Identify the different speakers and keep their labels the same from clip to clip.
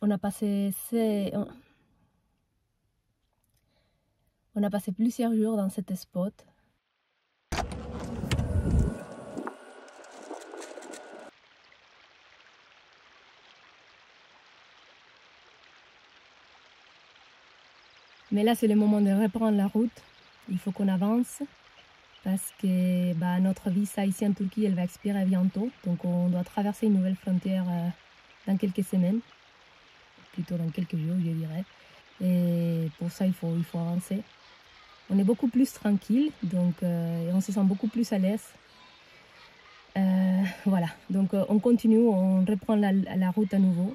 Speaker 1: on a passé plusieurs jours dans cet spot. Mais là, c'est le moment de reprendre la route. Il faut qu'on avance parce que notre visa ici en Turquie, elle va expirer bientôt. Donc on doit traverser une nouvelle frontière dans quelques semaines, plutôt dans quelques jours, je dirais. Et pour ça, il faut avancer. On est beaucoup plus tranquille, donc on se sent beaucoup plus à l'aise. Voilà, donc on continue, on reprend la route à nouveau.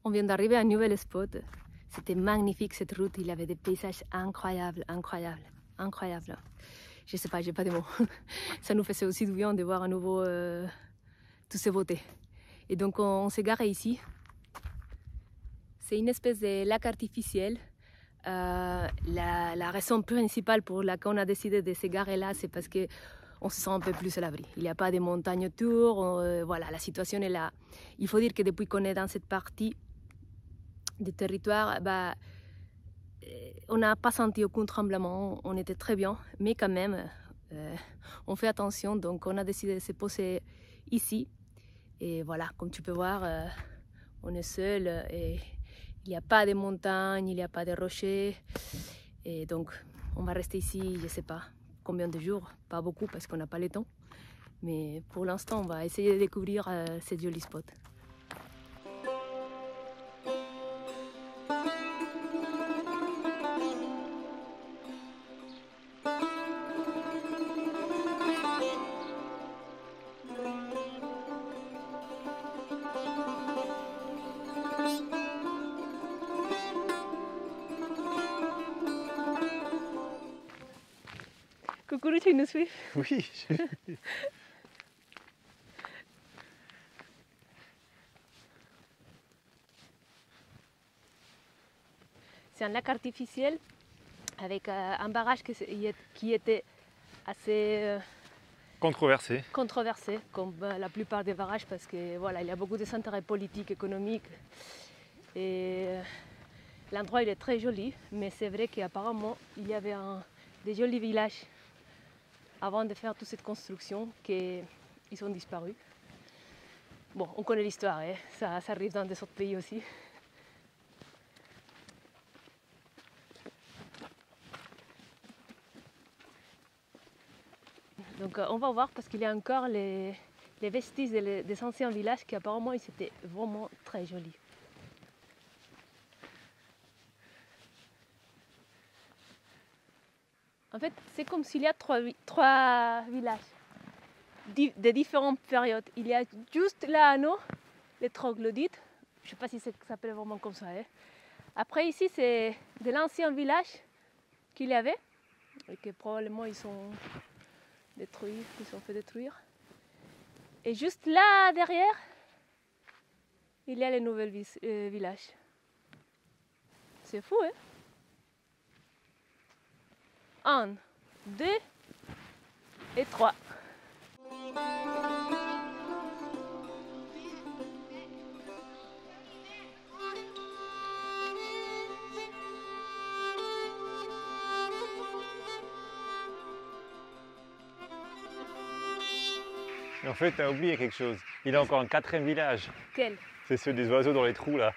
Speaker 1: On vient d'arriver à un nouvel spot. C'était magnifique cette route, il y avait des paysages incroyables. Je sais pas, j'ai pas de mots. Ça nous faisait aussi du bien de voir à nouveau toutes ces beautés. Et donc on s'est garé ici. C'est une espèce de lac artificiel. La raison principale pour laquelle on a décidé de se garer là, c'est parce que on se sent un peu plus à l'abri. Il n'y a pas de montagnes autour, voilà, la situation est là. Il faut dire que depuis qu'on est dans cette partie du territoire, on n'a pas senti aucun tremblement, on était très bien, mais quand même, on fait attention, donc on a décidé de se poser ici. Et voilà, comme tu peux voir, on est seul et il n'y a pas de montagnes, il n'y a pas de rochers. Et donc, on va rester ici, je ne sais pas combien de jours, pas beaucoup parce qu'on n'a pas le temps. Mais pour l'instant, on va essayer de découvrir ces jolis spots. Coucou, tu nous suis?
Speaker 2: Oui.
Speaker 1: C'est un lac artificiel avec un barrage qui était assez
Speaker 2: Controversé.
Speaker 1: controversé, comme la plupart des barrages, parce que voilà, il y a beaucoup de intérêts politiques, économiques. Et l'endroit il est très joli, mais c'est vrai qu'apparemment il y avait des jolis villages avant de faire toute cette construction qu'ils ont disparu. Bon, on connaît l'histoire, hein? Ça arrive dans des autres pays aussi. Donc on va voir parce qu'il y a encore les vestiges des anciens villages qui apparemment ils étaient vraiment très jolis. En fait, c'est comme s'il y a trois villages de différentes périodes. Il y a juste là, non, les troglodytes. Je ne sais pas si ça s'appelle vraiment comme ça. Hein. Après ici, c'est de l'ancien village qu'il y avait et que probablement ils sont détruits, ils sont fait détruire. Et juste là derrière, il y a les nouveaux villages. C'est fou, hein? 1, 2 et 3.
Speaker 2: Et en fait, tu as oublié quelque chose. Il y a encore un quatrième village.
Speaker 1: Quel?
Speaker 2: C'est ceux des oiseaux dans les trous là.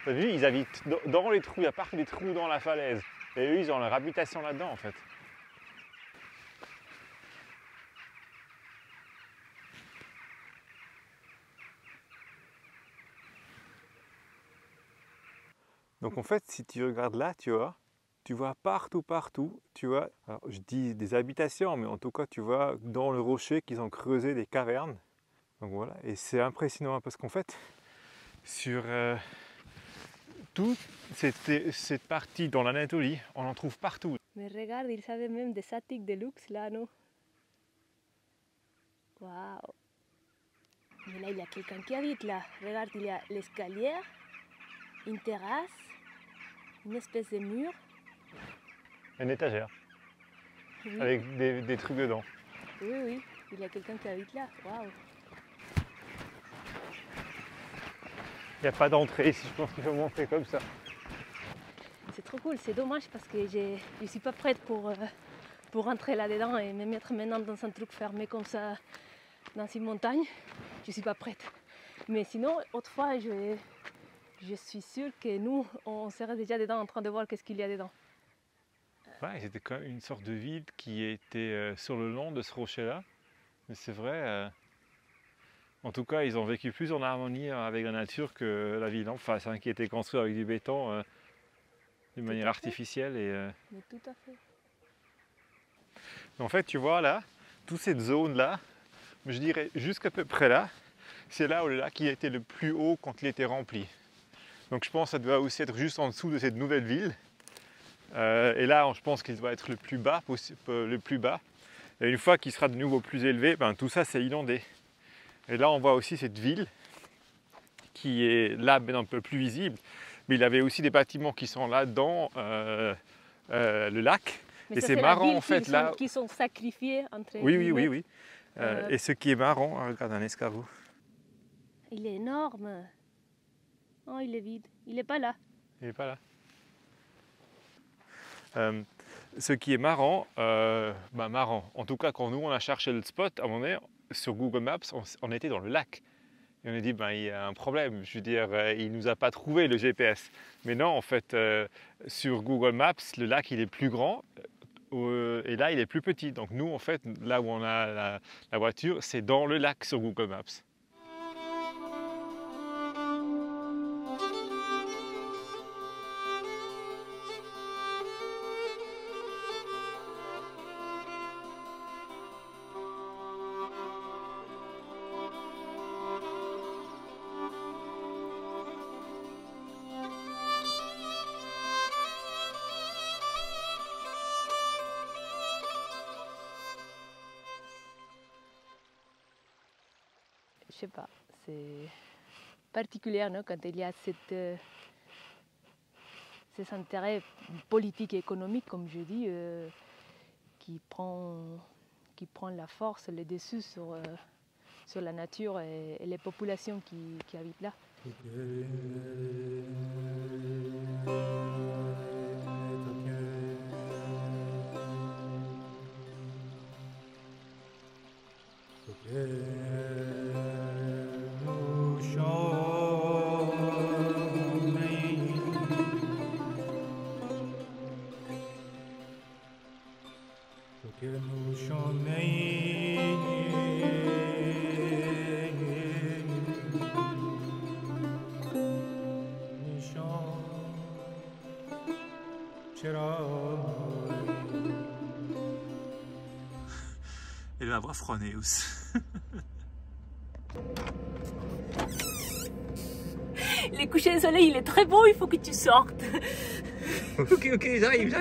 Speaker 2: T'as vu, ils habitent dans les trous, il y a partout des trous dans la falaise. Et eux, ils ont leur habitation là-dedans en fait. Donc en fait, si tu regardes là, tu vois partout, tu vois, alors je dis des habitations, mais en tout cas, tu vois dans le rocher qu'ils ont creusé des cavernes. Donc voilà, et c'est impressionnant parce qu'en fait, sur toute cette partie dans l'Anatolie, on en trouve partout.
Speaker 1: Mais regarde, ils avaient même des attiques de luxe là, non? Waouh! Mais là, il y a quelqu'un qui habite là. Regarde, il y a l'escalier, une terrasse, une espèce de mur.
Speaker 2: Une étagère,
Speaker 1: Oui,
Speaker 2: avec des trucs dedans.
Speaker 1: oui, il y a quelqu'un qui habite là. Waouh!
Speaker 2: Il n'y a pas d'entrée ici, je pense qu'il faut monter comme ça.
Speaker 1: C'est trop cool, c'est dommage parce que je ne suis pas prête pour rentrer là-dedans et me mettre maintenant dans un truc fermé comme ça, dans une montagne. Je ne suis pas prête. Mais sinon, autrefois, je suis sûre que nous, on serait déjà dedans en train de voir qu'est-ce qu'il y a dedans.
Speaker 2: Ouais, c'était quand même une sorte de ville qui était sur le long de ce rocher-là. Mais c'est vrai, en tout cas, ils ont vécu plus en harmonie avec la nature que la ville en face, hein, qui était construite avec du béton d'une manière artificielle.
Speaker 1: Mais tout à fait.
Speaker 2: En fait, tu vois là, toute cette zone-là, je dirais jusqu'à peu près là, c'est là où le lac il était le plus haut quand il était rempli. Donc je pense que ça doit aussi être juste en dessous de cette nouvelle ville. Et là, je pense qu'il doit être le plus bas. Et une fois qu'il sera de nouveau plus élevé, ben, tout ça c'est inondé. Et là, on voit aussi cette ville qui est là, mais un peu plus visible. Mais il y avait aussi des bâtiments qui sont là dans le lac.
Speaker 1: Mais
Speaker 2: et
Speaker 1: ça,
Speaker 2: c'est marrant en fait là.
Speaker 1: Qui sont sacrifiés entre
Speaker 2: Oui. Et ce qui est marrant, regarde un escargot.
Speaker 1: Il est énorme. Oh, il est vide. Il n'est pas là.
Speaker 2: Il n'est pas là. Ce qui est marrant, en tout cas quand nous on a cherché le spot, à un moment donné, sur Google Maps, on était dans le lac. Et on a dit, il y a un problème, je veux dire, il ne nous a pas trouvé le GPS. Mais non, en fait, sur Google Maps, le lac il est plus grand et là il est plus petit. Donc nous, en fait, là où on a la voiture, c'est dans le lac sur Google Maps.
Speaker 1: Je sais pas, c'est particulier, non, quand il y a ces intérêts politiques et économiques, comme je dis, qui prend la force, le dessus sur la nature et les populations qui habitent là.
Speaker 2: Et la voix Froneus.
Speaker 1: Les couchers de soleil, il est très beau, il faut que tu sortes.
Speaker 2: Ok, j'arrive.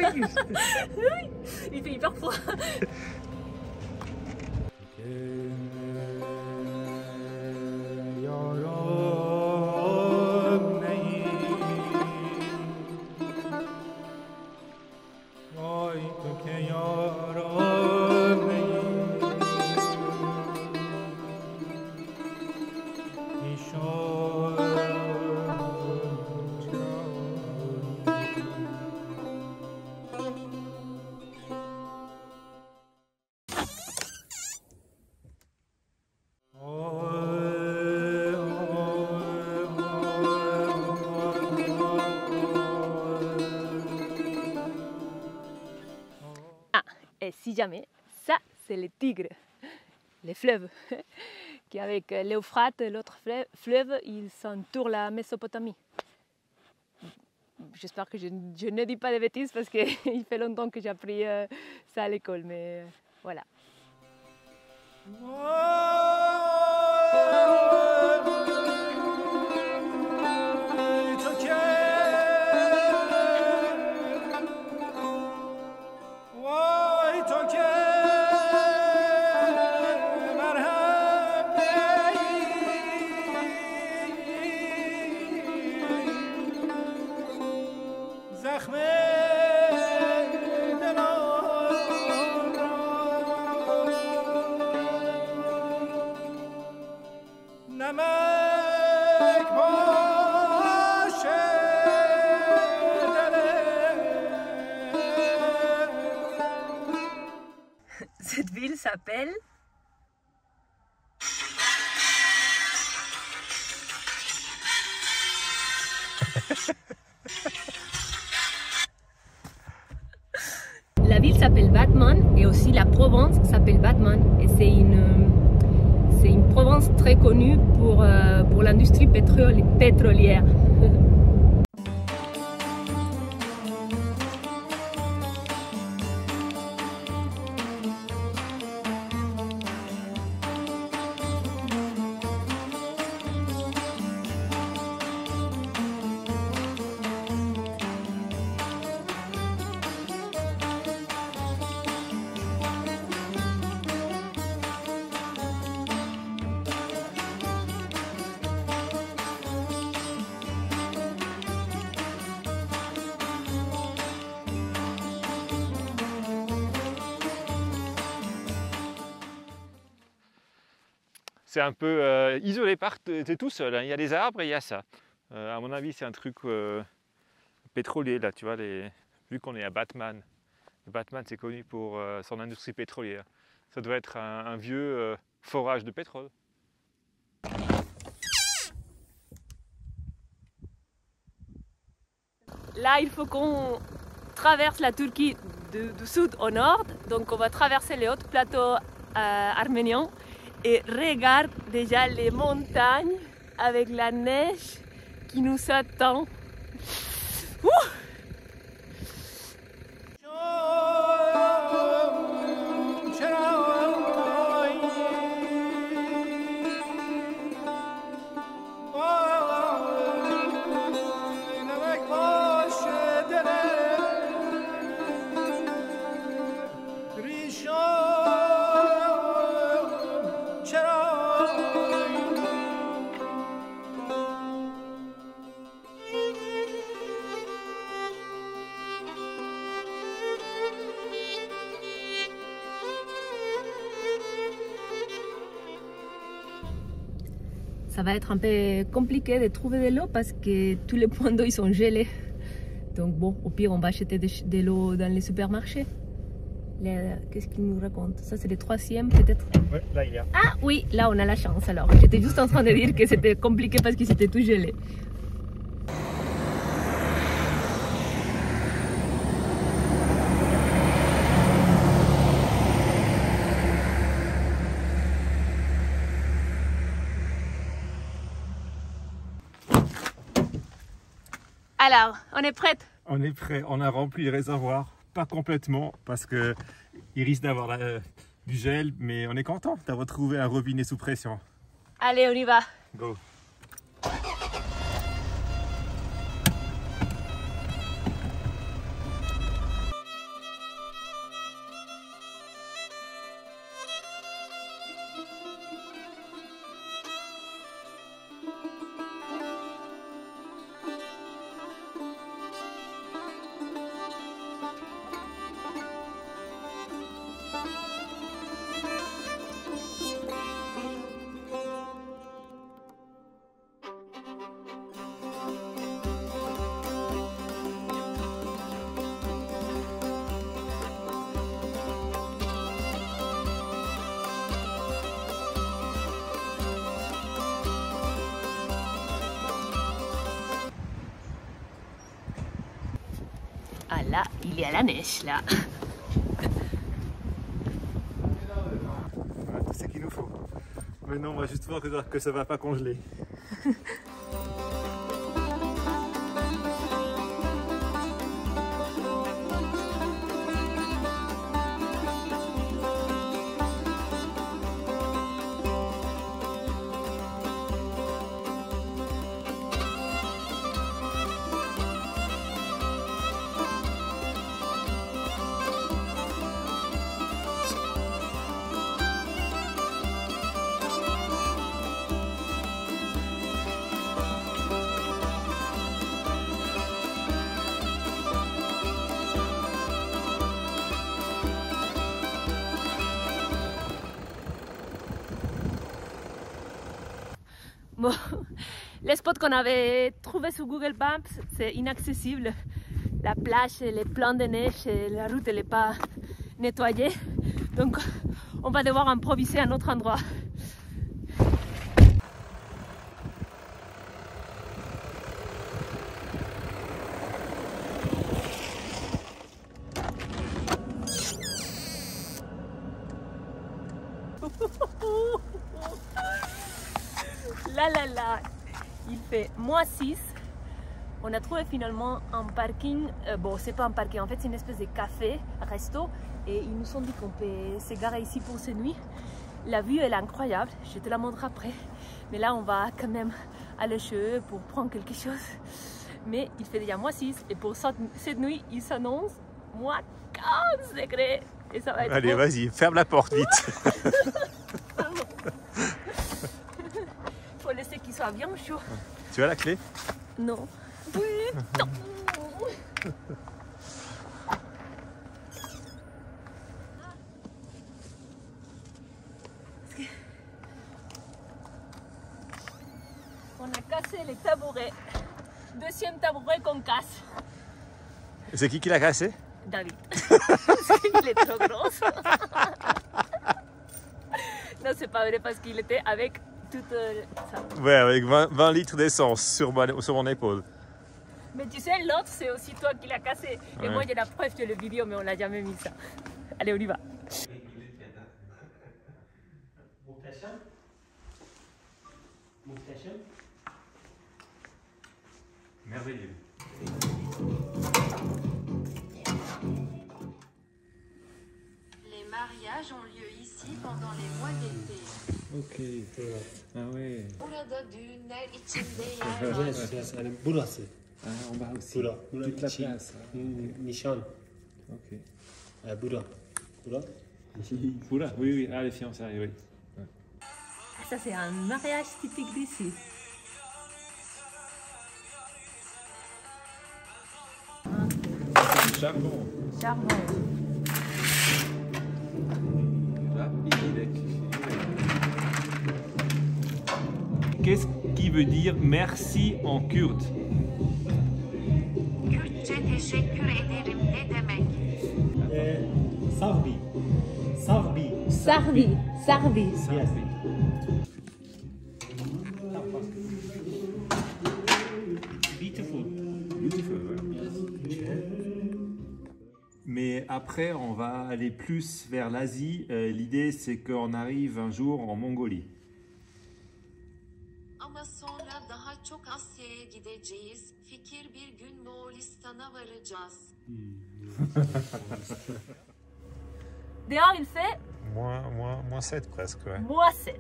Speaker 1: Il fait hyper froid. Et si jamais, ça c'est le Tigre, les fleuves, qui avec l'Euphrate, l'autre fleuve, ils s'entourent la Mésopotamie. j'espère que je ne dis pas de bêtises parce qu'il fait longtemps que j'ai appris ça à l'école, mais voilà. Cette ville s'appelle la ville s'appelle Batman et aussi la Provence s'appelle Batman et c'est une province très connue pour l'industrie pétrolière.
Speaker 2: C'est un peu isolé par, t'es tout seul, hein. Il y a des arbres et il y a ça. À mon avis, c'est un truc pétrolier là, tu vois, vu qu'on est à Batman. Batman, c'est connu pour son industrie pétrolière. Ça doit être un vieux forage de pétrole.
Speaker 1: Là, il faut qu'on traverse la Turquie du sud au nord. Donc, on va traverser les hauts plateaux arméniens. Et regarde déjà les montagnes avec la neige qui nous attend. Ça va être un peu compliqué de trouver de l'eau parce que tous les points d'eau ils sont gelés. Donc bon, au pire on va acheter de l'eau dans les supermarchés. Qu'est-ce qu'il nous raconte? Ça c'est le 3e peut-être?
Speaker 2: Ouais, là il y a.
Speaker 1: Ah oui, là on a la chance alors. J'étais juste en train de dire que c'était compliqué parce que c'était tout gelé. Alors, on est prête?
Speaker 2: On est prêt, on a rempli le réservoir, pas complètement parce que il risque d'avoir du gel, mais on est content d'avoir trouvé un robinet sous pression.
Speaker 1: Allez, on y va.
Speaker 2: Go.
Speaker 1: Ah là, il y a la neige là.
Speaker 2: Voilà tout ce qu'il nous faut. Maintenant, on va juste voir que ça ne va pas congeler.
Speaker 1: Bon, les spots qu'on avait trouvés sur Google Maps, c'est inaccessible. La plage, elle est pleine de neige et la route n'est pas nettoyée. Donc on va devoir improviser à un autre endroit. Là là là, il fait -6. On a trouvé finalement un parking, bon c'est pas un parking, en fait c'est une espèce de café, resto, et ils nous ont dit qu'on peut se garer ici pour cette nuit. La vue elle est incroyable, je te la montre après, mais là on va quand même aller chez eux pour prendre quelque chose. Mais il fait déjà -6 et pour cette nuit il s'annonce -15 degrés et ça va être...
Speaker 2: Allez, vas-y, ferme la porte vite.
Speaker 1: Faut laisser qu'il soit bien chaud.
Speaker 2: Tu as la clé?
Speaker 1: Non. Putain. On a cassé les tabourets. Deuxième tabouret qu'on casse.
Speaker 2: C'est qui l'a cassé?
Speaker 1: David. Il est trop gros. Non, c'est pas vrai parce qu'il était avec toute ça.
Speaker 2: Ouais, avec 20 litres d'essence sur mon épaule.
Speaker 1: Mais tu sais, l'autre, c'est aussi toi qui l'as cassé. Et
Speaker 2: Ouais.
Speaker 1: moi, j'ai la preuve de la vidéo, mais on l'a jamais mis ça. Allez, on y va.
Speaker 2: Merveilleux.
Speaker 3: Les mariages ont lieu ici pendant les mois d'été.
Speaker 2: Ok. Ah ouais.
Speaker 3: Burada düğünler içinde yer var.
Speaker 4: Yes, yani burası.
Speaker 2: Ah, en bas aussi.
Speaker 4: Bura.
Speaker 2: Toute la
Speaker 4: içi.
Speaker 2: place.
Speaker 4: Nişan.
Speaker 2: Ok.
Speaker 4: Bura. Bura.
Speaker 2: Oula, oui, oui. Ah, les fiançailles, oui.
Speaker 1: Ça, c'est un mariage typique d'ici.
Speaker 2: Charbon.
Speaker 1: Charbon.
Speaker 2: Qu'est-ce qui veut dire merci en kurde?
Speaker 3: Kürtçe teşekkür ederim ne demek?
Speaker 4: Savbi. Savbi.
Speaker 1: Sarvi. Sarvi.
Speaker 4: Yes. Beautiful.
Speaker 2: Beautiful, mais après, on va aller plus vers l'Asie. L'idée, c'est qu'on arrive un jour en Mongolie.
Speaker 3: Ama sonra daha çok Asya'ya gideceğiz. Fikir bir gün Moğolistan'a varacağız.
Speaker 1: Dehors, il fait
Speaker 2: Moins 7 presque, ouais.
Speaker 1: -7.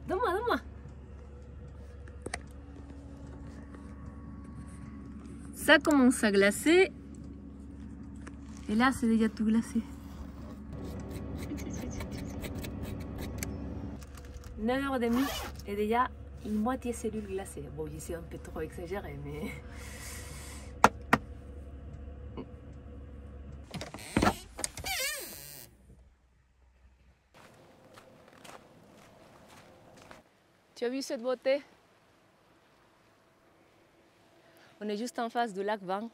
Speaker 1: Donne-moi, donne-moi. Ça commence à glacer. Et là, c'est déjà tout glacé. 9h30 et déjà une moitié cellule glacée. Bon, ici un peu trop exagéré, mais... Tu as vu cette beauté? On est juste en face du lac Van.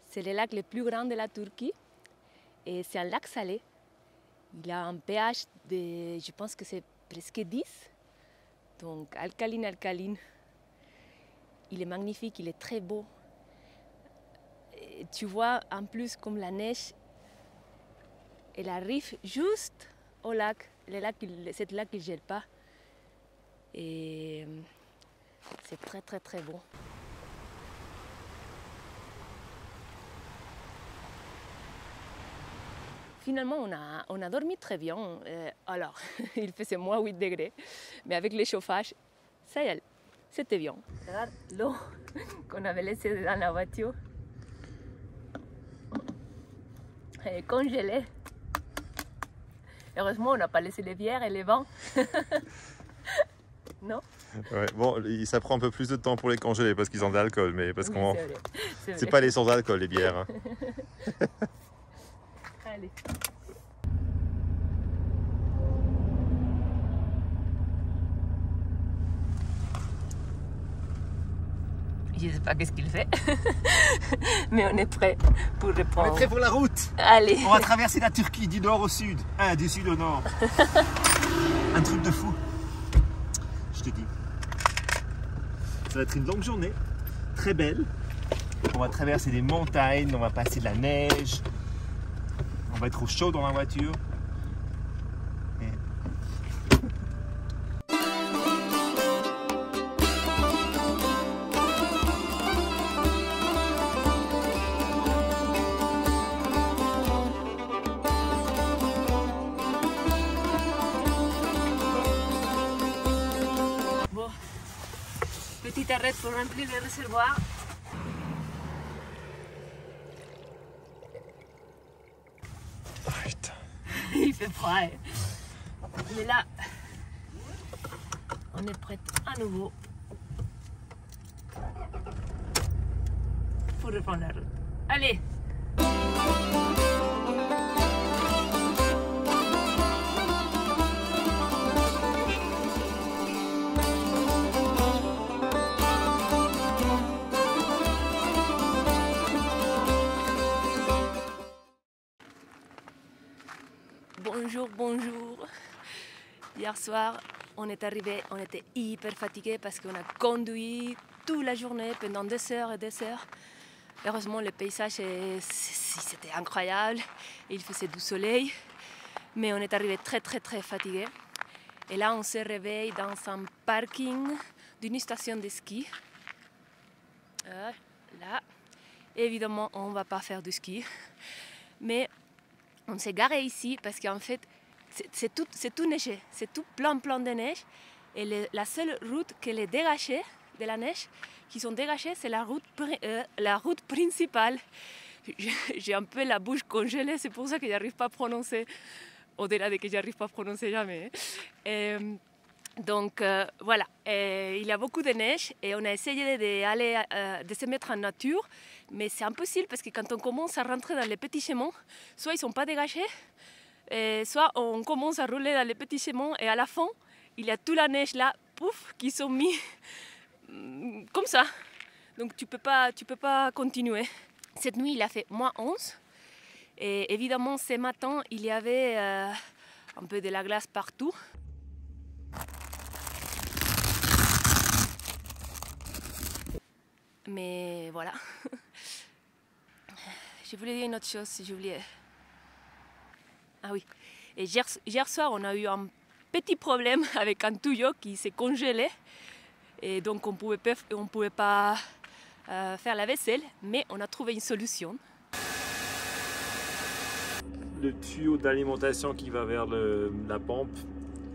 Speaker 1: C'est le lac le plus grand de la Turquie et c'est un lac salé. Il a un pH de, je pense que c'est presque 10, donc alcaline, alcaline. Il est magnifique, il est très beau. Et tu vois en plus comme la neige, elle arrive juste au lac. Cette lac il ne gèle pas. Et c'est très très très beau. Finalement, on a dormi très bien. Alors, il faisait moins 8 degrés, mais avec le chauffage, ça y est, c'était bien. Regarde l'eau qu'on avait laissée dans la voiture. Elle est congelée. Heureusement, on n'a pas laissé les bières et les vents. Non?
Speaker 2: Ouais, bon, ça prend un peu plus de temps pour les congeler parce qu'ils ont de l'alcool, mais parce
Speaker 1: Oui,
Speaker 2: qu'on...
Speaker 1: c'est vrai.
Speaker 2: C'est pas les sans alcool, les bières. Hein.
Speaker 1: Allez. je ne sais pas qu'est-ce qu'il fait. Mais on est prêt pour reprendre.
Speaker 5: On est prêt pour la route.
Speaker 1: Allez.
Speaker 5: On va traverser la Turquie du nord au sud. Du sud au nord. Un truc de fou. Je te dis. Ça va être une longue journée. Très belle. On va traverser des montagnes, on va passer de la neige. On va être au chaud dans la voiture.
Speaker 1: Bon, petite arrêt pour remplir le réservoir.
Speaker 2: Oh, putain.
Speaker 1: Il fait froid. Hein. Mais là, on est prêt à nouveau pour reprendre la route. Allez! Bonjour, bonjour. Hier soir, on est arrivé, on était hyper fatigués parce qu'on a conduit toute la journée pendant des heures et des heures. Heureusement, le paysage c'était incroyable. Il faisait du soleil, mais on est arrivé très fatigués. Et là, on se réveille dans un parking d'une station de ski. Là, évidemment, on ne va pas faire du ski, mais on s'est garé ici parce qu'en fait, c'est tout neigé, c'est tout plein de neige. Et la seule route qu'elle est dégagée de la neige, qui sont dégagées, c'est la route principale. J'ai un peu la bouche congelée, c'est pour ça que j'arrive pas à prononcer, au-delà de que j'arrive pas à prononcer jamais. Donc voilà, il y a beaucoup de neige et on a essayé de se mettre en nature, mais c'est impossible parce que quand on commence à rentrer dans les petits chemins, soit ils ne sont pas dégagés, soit on commence à rouler dans les petits chemins et à la fin, il y a toute la neige là, pouf, qui sont mis comme ça. Donc tu peux pas continuer. Cette nuit, il a fait -11 et évidemment ce matin, il y avait un peu de la glace partout. Mais voilà. Je voulais dire une autre chose, j'ai oublié. Ah oui. Et hier soir, on a eu un petit problème avec un tuyau qui s'est congelé. Et donc, on ne pouvait pas faire la vaisselle, mais on a trouvé une solution.
Speaker 2: Le tuyau d'alimentation qui va vers la pompe,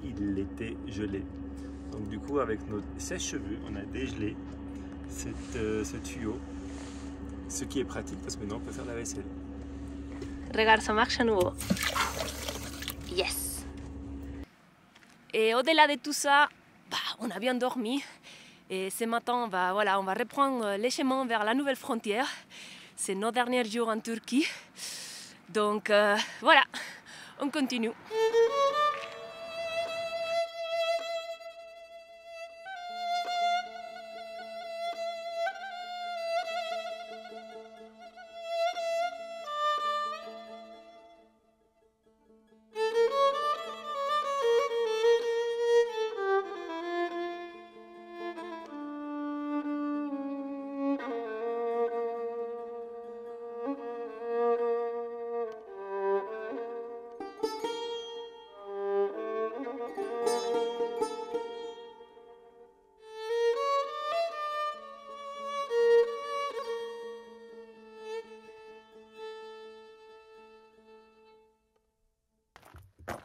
Speaker 2: il était gelé. Donc du coup, avec notre sèche-cheveux, on a dégelé ce tuyau, ce qui est pratique parce que maintenant on peut faire la vaisselle.
Speaker 1: Regarde, ça marche à nouveau. Yes. Et au-delà de tout ça, on a bien dormi. Et ce matin, on va reprendre les chemins vers la nouvelle frontière. C'est nos derniers jours en Turquie. Donc voilà, on continue.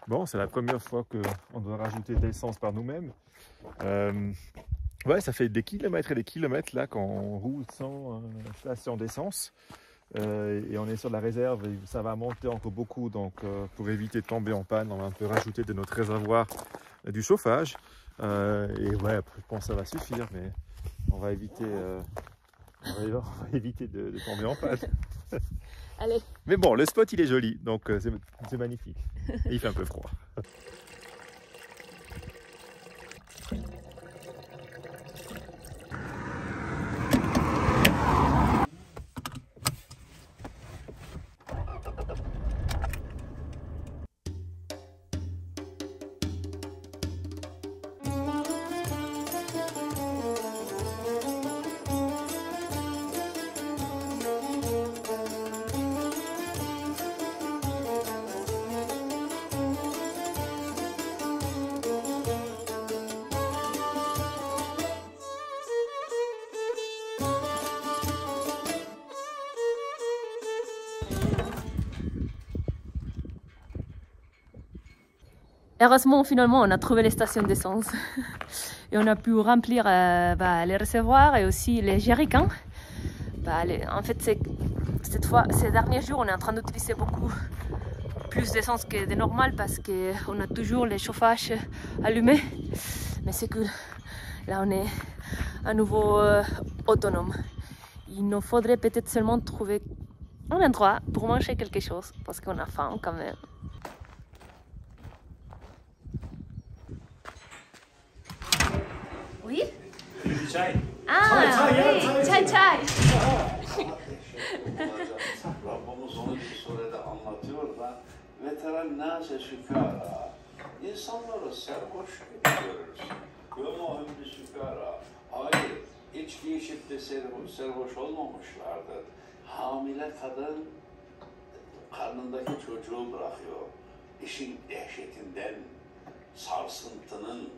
Speaker 2: Bon, c'est la première fois qu'on doit rajouter de l'essence par nous-mêmes. Ouais, ça fait des kilomètres et des kilomètres là quand on roule sans station d'essence. Et on est sur la réserve et ça va monter encore beaucoup. Donc pour éviter de tomber en panne, on va un peu rajouter de notre réservoir du chauffage. Et ouais, après, je pense que ça va suffire, mais on va éviter, de tomber en panne.
Speaker 1: Allez.
Speaker 2: Mais bon, le spot il est joli, donc c'est magnifique. Et il fait un peu froid.
Speaker 1: Heureusement, finalement, on a trouvé les stations d'essence et on a pu remplir les réservoirs et aussi les jerrycans. En fait, cette fois, ces derniers jours, on est en train d'utiliser beaucoup plus d'essence que de normal parce qu'on a toujours les chauffages allumés. Mais c'est cool. Là, on est à nouveau autonome. Il nous faudrait peut-être seulement trouver un endroit pour manger quelque chose parce qu'on a faim quand même. Oui? Ah, oui, çay çay.
Speaker 6: Rabbimiz onu bir surede anlatıyor da veteran nase sükara. İnsanları sarhoş gibi görürüz. Yomahum bir sükara. Hayır, içki içip de sarhoş olmamışlardır. Hamile kadın karnındaki çocuğu bırakıyor. İşin dehşetinden, sarsıntının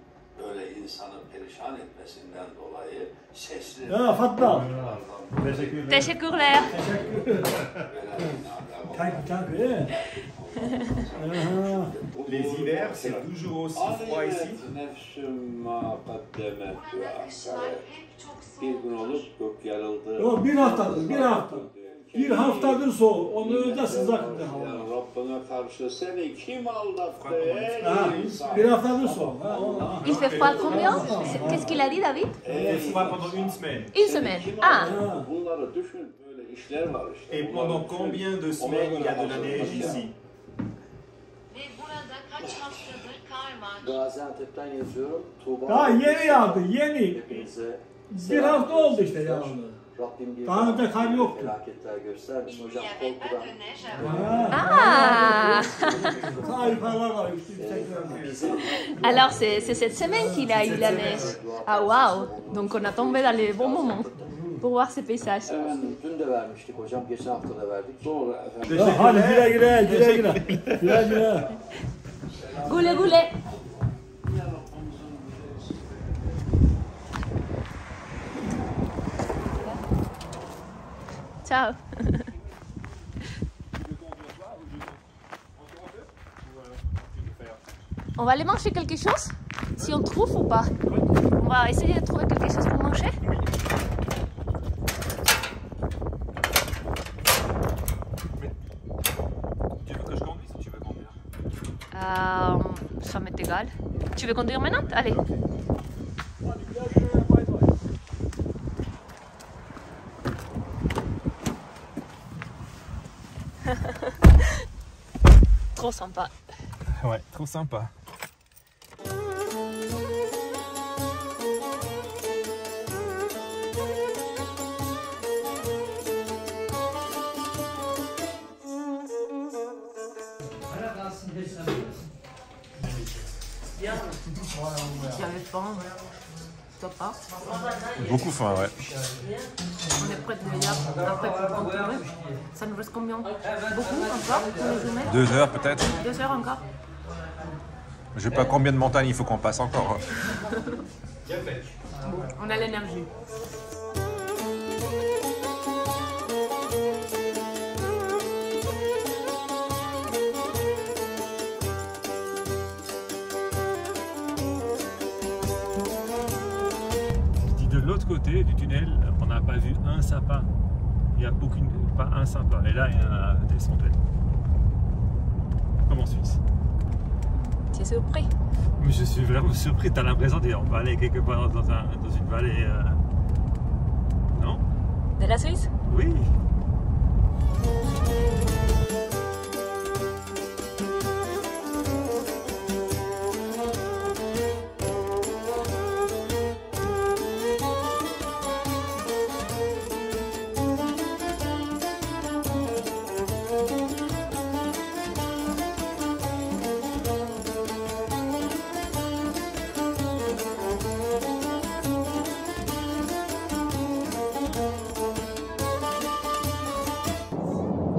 Speaker 6: böyle insanı perişan etmesinden dolayı sesli...
Speaker 7: Ya Fatma.
Speaker 1: Teşekkürler.
Speaker 2: Les hivers, c'est toujours aussi froid ici.
Speaker 3: Bana kışlar hep çok
Speaker 6: Bir
Speaker 3: soğuk
Speaker 6: gün
Speaker 3: olur.
Speaker 6: olup gök yarıldı.
Speaker 7: Yok, bir haftadır, bir hafta. Bir haftadır soğuk. Onun önünde sıcaktı hava.
Speaker 6: Ya Rabbine karşı seni kim aldattı
Speaker 7: Ha,
Speaker 6: ey insan?
Speaker 7: bir haftadır soğuk. Ha,
Speaker 1: Il fait froid combien? Qu'est-ce qu'il a dit, David?
Speaker 2: Il froid pendant une semaine.
Speaker 1: Une semaine.
Speaker 6: Kim
Speaker 1: Ah,
Speaker 6: aldattı? Bunları düşün, böyle işler var işte.
Speaker 2: Et
Speaker 6: Bunları
Speaker 2: pendant
Speaker 6: düşün.
Speaker 2: combien de semaines il y a de la neige ici?
Speaker 3: Ve burada kaç haftadır kar var.
Speaker 8: Gaziantep'ten yazıyorum. Tuğba.
Speaker 7: Daha yeni yağdı, yeni.
Speaker 8: Hepinize
Speaker 7: Bir hafta oldu işte yağdı.
Speaker 8: Rabbim bir
Speaker 7: Daha önce kar yoktu.
Speaker 8: felaketler göstermesin. Hocam
Speaker 3: İlmiye ve
Speaker 8: korkudan.
Speaker 3: öne
Speaker 1: ah.
Speaker 7: Sayfalar var, yüksekler.
Speaker 1: Alors c'est cette semaine qu'il a eu la neige. Ah waouh. Donc on a tombé dans les bons moments pour voir ces paysages.
Speaker 8: Efendim dün de vermiştik hocam. Geçen hafta da verdik.
Speaker 6: Doğru efendim.
Speaker 7: Ya hadi güle güle, güle güle. Güle güle.
Speaker 1: Goulé goulé. Ciao. On va aller manger quelque chose? Si on trouve ou pas? On va essayer de trouver quelque chose pour manger?
Speaker 2: Tu veux que je conduise ou tu veux conduire?
Speaker 1: Ça m'est égal. Tu veux conduire maintenant? Allez. Trop sympa.
Speaker 2: Ouais, trop sympa.
Speaker 1: Tu avais faim? Toi pas?
Speaker 2: Beaucoup faim, ouais.
Speaker 1: On est prêt déjà après pour continuer. Ça nous reste combien? Beaucoup encore pour les journées?
Speaker 2: 2 heures peut-être.
Speaker 1: 2 heures encore?
Speaker 2: Je sais pas combien de montagnes il faut qu'on passe encore.
Speaker 1: On a l'énergie.
Speaker 2: De l'autre côté du tunnel, on n'a pas vu un sapin. Il n'y a pas un sapin. Et là, il y en a des centaines. Comme en Suisse.
Speaker 1: Tu es surpris?
Speaker 2: Mais je suis vraiment surpris. Tu as l'impression qu'on va aller quelque part dans une vallée. Non?
Speaker 1: De la Suisse?
Speaker 2: Oui.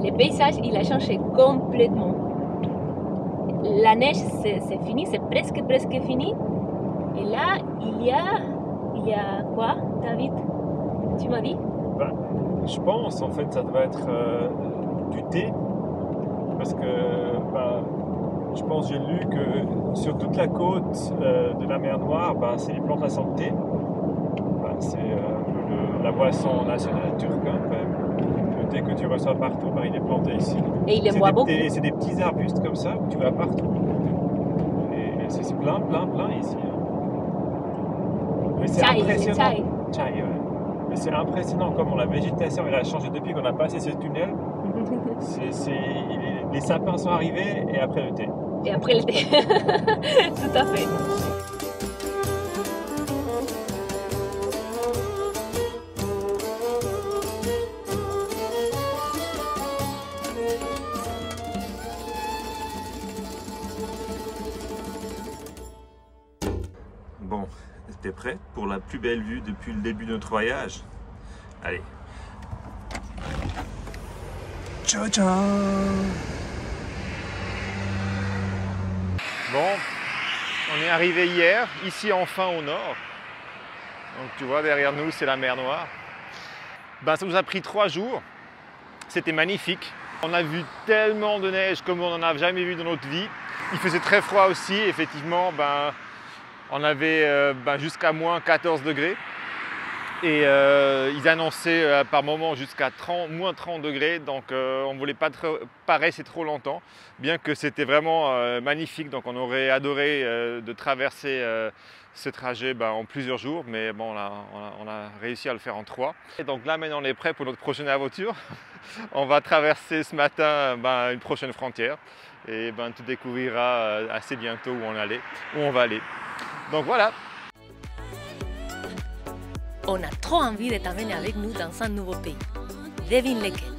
Speaker 1: Le paysage, il a changé complètement. La neige, c'est fini, c'est presque fini. Et là, il y a quoi, David? Tu m'as dit?
Speaker 2: Ben, je pense en fait ça doit être du thé parce que Je pense, j'ai lu que sur toute la côte de la mer Noire, c'est les plantes à santé. C'est la boisson nationale turque, hein, quand même. Le thé que tu reçois partout, il est planté ici.
Speaker 1: Et il les boit beaucoup.
Speaker 2: C'est des petits arbustes comme ça que tu vois partout. Et c'est plein ici. Hein. Mais c'est impressionnant. Chai, ouais. Mais c'est impressionnant comment la végétation elle a changé depuis qu'on a passé ce tunnel. Les sapins sont arrivés et après le thé.
Speaker 1: Et après le thé. Tout à fait.
Speaker 5: Bon, t'es prêt pour la plus belle vue depuis le début de notre voyage? Allez. Ciao, ciao!
Speaker 2: Bon, on est arrivé hier, ici enfin au nord. Donc tu vois derrière nous c'est la mer Noire. Ça nous a pris 3 jours. C'était magnifique. On a vu tellement de neige comme on n'en a jamais vu dans notre vie. Il faisait très froid aussi, effectivement. On avait jusqu'à moins 14 degrés. Et ils annonçaient par moment jusqu'à moins 30 degrés. Donc on ne voulait pas rester trop longtemps. Bien que c'était vraiment magnifique. Donc on aurait adoré de traverser ce trajet en plusieurs jours. Mais bon, on a réussi à le faire en 3. Et donc là maintenant on est prêt pour notre prochaine aventure. On va traverser ce matin une prochaine frontière. Et tu découvriras assez bientôt où on va aller. Donc voilà.
Speaker 1: On a trop envie de t'amener avec nous dans un nouveau pays. Devine lequel.